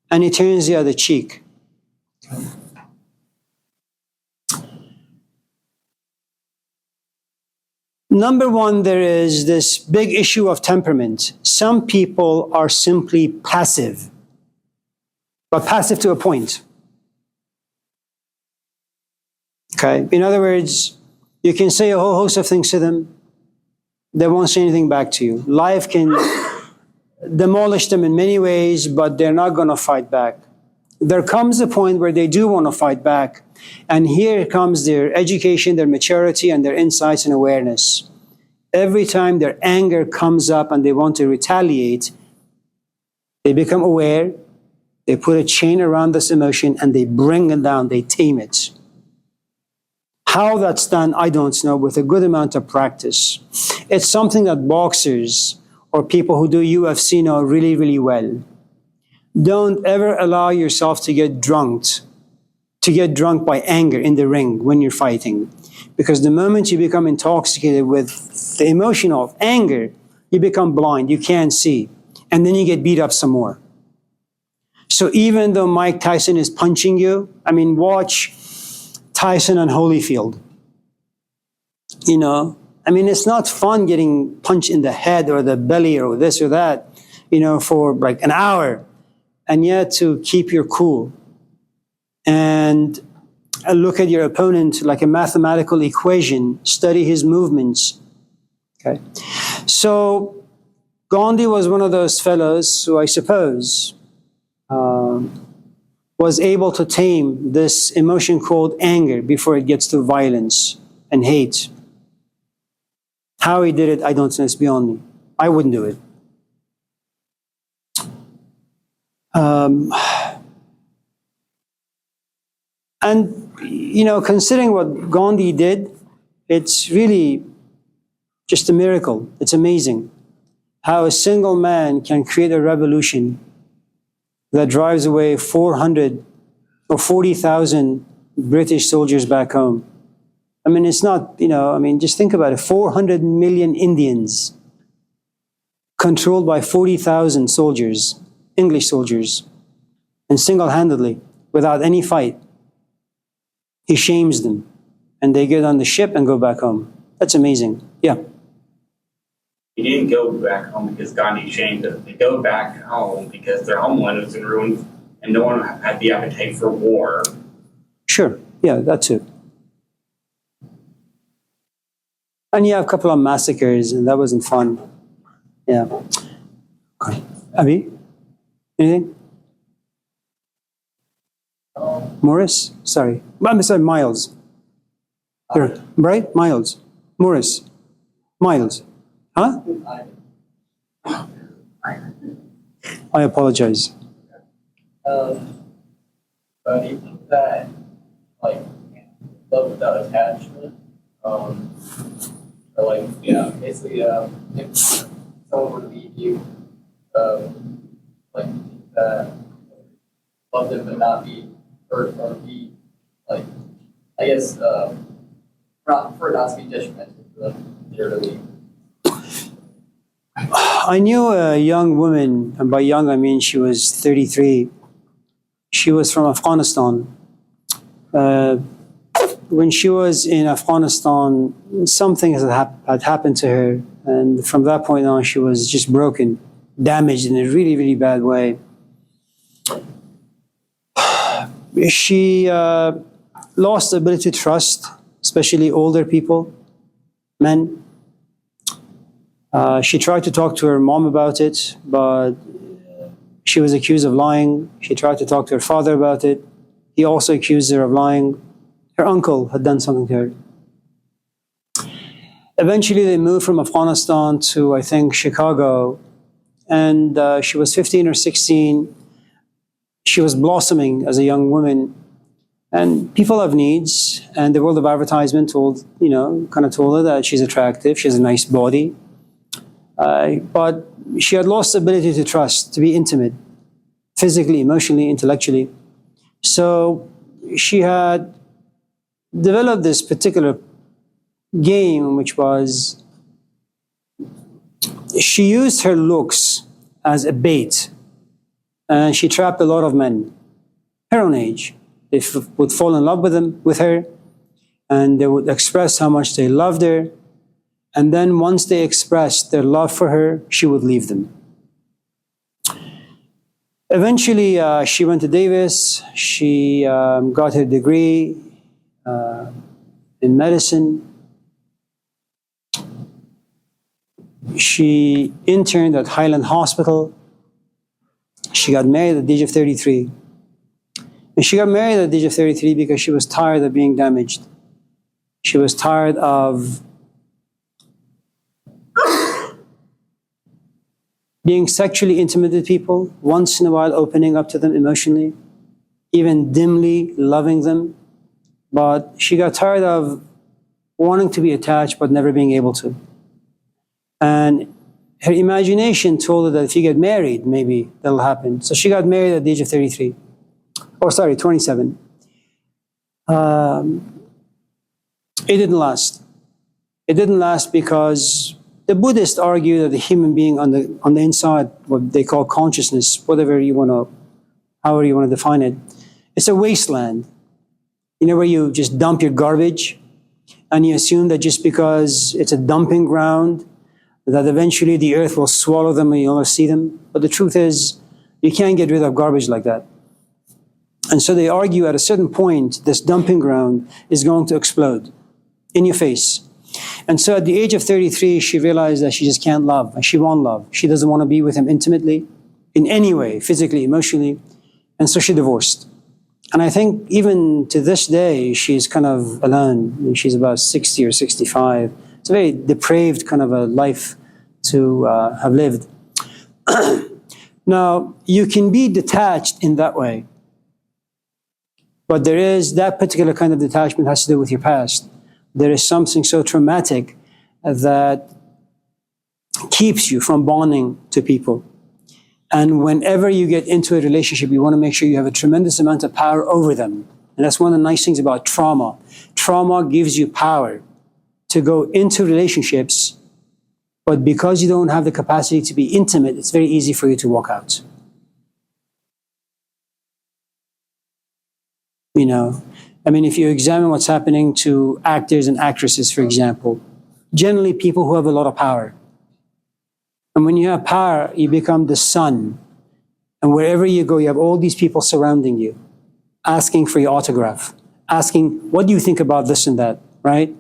and he turns the other cheek? Number one, there is this big issue of temperament. Some people are simply passive, but passive to a point. Okay? In other words, you can say a whole host of things to them. They won't say anything back to you. Life can demolish them in many ways, but they're not going to fight back. There comes a point where they do want to fight back, and here comes their education, their maturity, and their insights and awareness. Every time their anger comes up and they want to retaliate, they become aware, they put a chain around this emotion, and they bring it down, they tame it. How that's done, I don't know, with a good amount of practice. It's something that boxers or people who do UFC know really, really well. Don't ever allow yourself to get drunk by anger in the ring when you're fighting. Because the moment you become intoxicated with the emotion of anger, you become blind, you can't see. And then you get beat up some more. So even though Mike Tyson is punching you, I mean, watch Tyson on Holyfield. You know, I mean, it's not fun getting punched in the head or the belly or this or that, you know, for like an hour. And yet to keep your cool and look at your opponent like a mathematical equation, study his movements. Okay. So Gandhi was one of those fellows who I suppose was able to tame this emotion called anger before it gets to violence and hate. How he did it, I don't know, it's beyond me. I wouldn't do it. And, you know, considering what Gandhi did, it's really just a miracle. It's amazing how a single man can create a revolution that drives away 400 or 40,000 British soldiers back home. I mean, it's not, you know, I mean, just think about it, 400 million Indians controlled by 40,000 soldiers, English soldiers, and single-handedly, without any fight. He shames them, and they get on the ship and go back home. That's amazing. Yeah. He didn't go back home because Gandhi shamed them. They go back home because their homeland was in ruins and no one had the appetite for war. Sure. Yeah, that too. And you have a couple of massacres, and that wasn't fun. Yeah. Okay. Abby? Anything? Morris? Sorry. I'm sorry, Miles. You're, right? Miles. Morris. Miles. Huh? I apologize. But do you think that, like, love without attachment, or like, yeah, basically, if someone were to leave you, like, you think that love them but not be, or be, like, I guess, for it not to be detrimental to them, they're to leave. I knew a young woman, and by young I mean she was 33. She was from Afghanistan. When she was in Afghanistan, something had happened to her, and from that point on, she was just broken, damaged in a really, really bad way. She lost the ability to trust, especially older people, men. She tried to talk to her mom about it, but she was accused of lying. She tried to talk to her father about it. He also accused her of lying. Her uncle had done something to her. Eventually, they moved from Afghanistan to, I think, Chicago. And she was 15 or 16. She was blossoming as a young woman. And people have needs. And the world of advertisement told her that she's attractive. She has a nice body. But she had lost the ability to trust, to be intimate, physically, emotionally, intellectually. So she had developed this particular game, which was she used her looks as a bait, and she trapped a lot of men her own age. They would fall in love with her, and they would express how much they loved her. And then once they expressed their love for her, she would leave them. Eventually, she went to Davis. She got her degree in medicine. She interned at Highland Hospital. She got married at the age of 33. And she got married at the age of 33 because she was tired of being damaged. She was tired of being sexually intimate with people, once in a while opening up to them emotionally, even dimly loving them. But she got tired of wanting to be attached but never being able to. And her imagination told her that if you get married, maybe that'll happen. So she got married at the age of 33. 27. It didn't last. It didn't last because the Buddhists argue that the human being on the inside, what they call consciousness, however you want to define it, it's a wasteland. You know, where you just dump your garbage, and you assume that just because it's a dumping ground, that eventually the earth will swallow them and you'll never see them. But the truth is, you can't get rid of garbage like that. And so they argue at a certain point, this dumping ground is going to explode in your face. And so at the age of 33, she realized that she just can't love, and she won't love. She doesn't want to be with him intimately, in any way, physically, emotionally. And so she divorced. And I think even to this day, she's kind of alone. She's about 60 or 65. It's a very depraved kind of a life to have lived. Now, you can be detached in that way. But there is that particular kind of detachment has to do with your past. There is something so traumatic that keeps you from bonding to people. And whenever you get into a relationship, you want to make sure you have a tremendous amount of power over them. And that's one of the nice things about trauma. Trauma gives you power to go into relationships But because you don't have the capacity to be intimate, it's very easy for you to walk out. You know, I mean, if you examine what's happening to actors and actresses, for example, generally people who have a lot of power. And when you have power, you become the sun. And wherever you go, you have all these people surrounding you, asking for your autograph, asking, what do you think about this and that, right?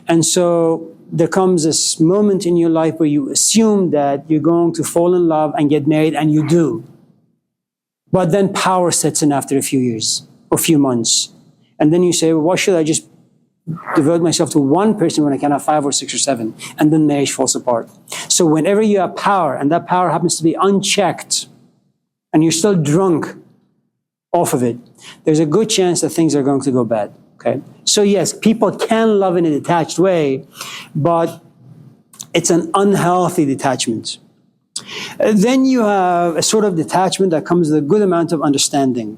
And so there comes this moment in your life where you assume that you're going to fall in love and get married, and you do. But then power sets in after a few years or a few months. And then you say, well, why should I just devote myself to one person when I can have 5 or 6 or 7? And then marriage falls apart. So whenever you have power, and that power happens to be unchecked, and you're still drunk off of it, there's a good chance that things are going to go bad. Okay? So yes, people can love in a detached way, but it's an unhealthy detachment. Then you have a sort of detachment that comes with a good amount of understanding.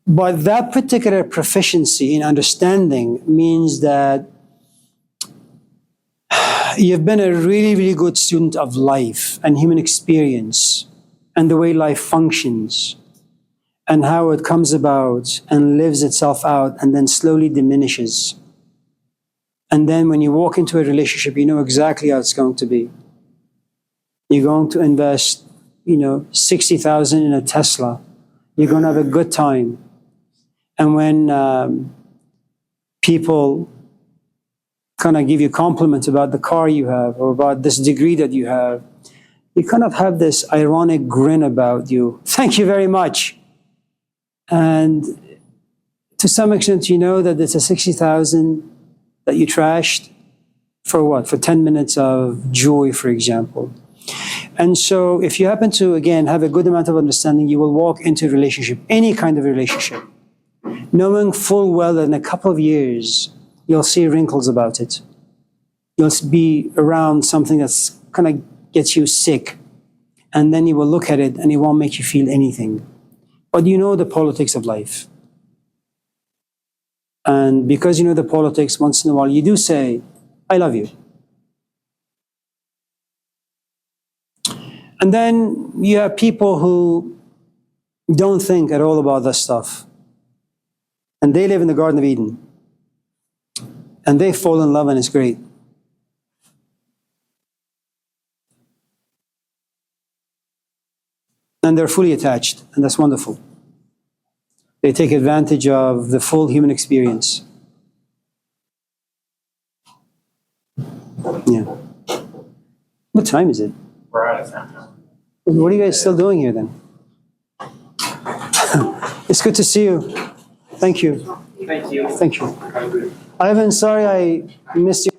But that particular proficiency in understanding means that you've been a really, really good student of life and human experience and the way life functions, and how it comes about and lives itself out and then slowly diminishes. And then when you walk into a relationship, you know exactly how it's going to be. You're going to invest, 60,000 in a Tesla. You're going to have a good time. And when people kind of give you compliments about the car you have or about this degree that you have, you kind of have this ironic grin about you. Thank you very much. And to some extent, you know that it's a 60,000 that you trashed for what? For 10 minutes of joy, for example. And so if you happen to, again, have a good amount of understanding, you will walk into a relationship, any kind of relationship, knowing full well that in a couple of years, you'll see wrinkles about it. You'll be around something that's kind of gets you sick. And then you will look at it and it won't make you feel anything. But you know the politics of life. And because you know the politics, once in a while, you do say, I love you. And then you have people who don't think at all about this stuff. And they live in the Garden of Eden. And they fall in love and it's great. And they're fully attached, and that's wonderful. They take advantage of the full human experience. Yeah. What time is it? We're out of time. What are you guys still doing here then? It's good to see you. Thank you. Thank you. Thank you. Ivan, sorry I missed you.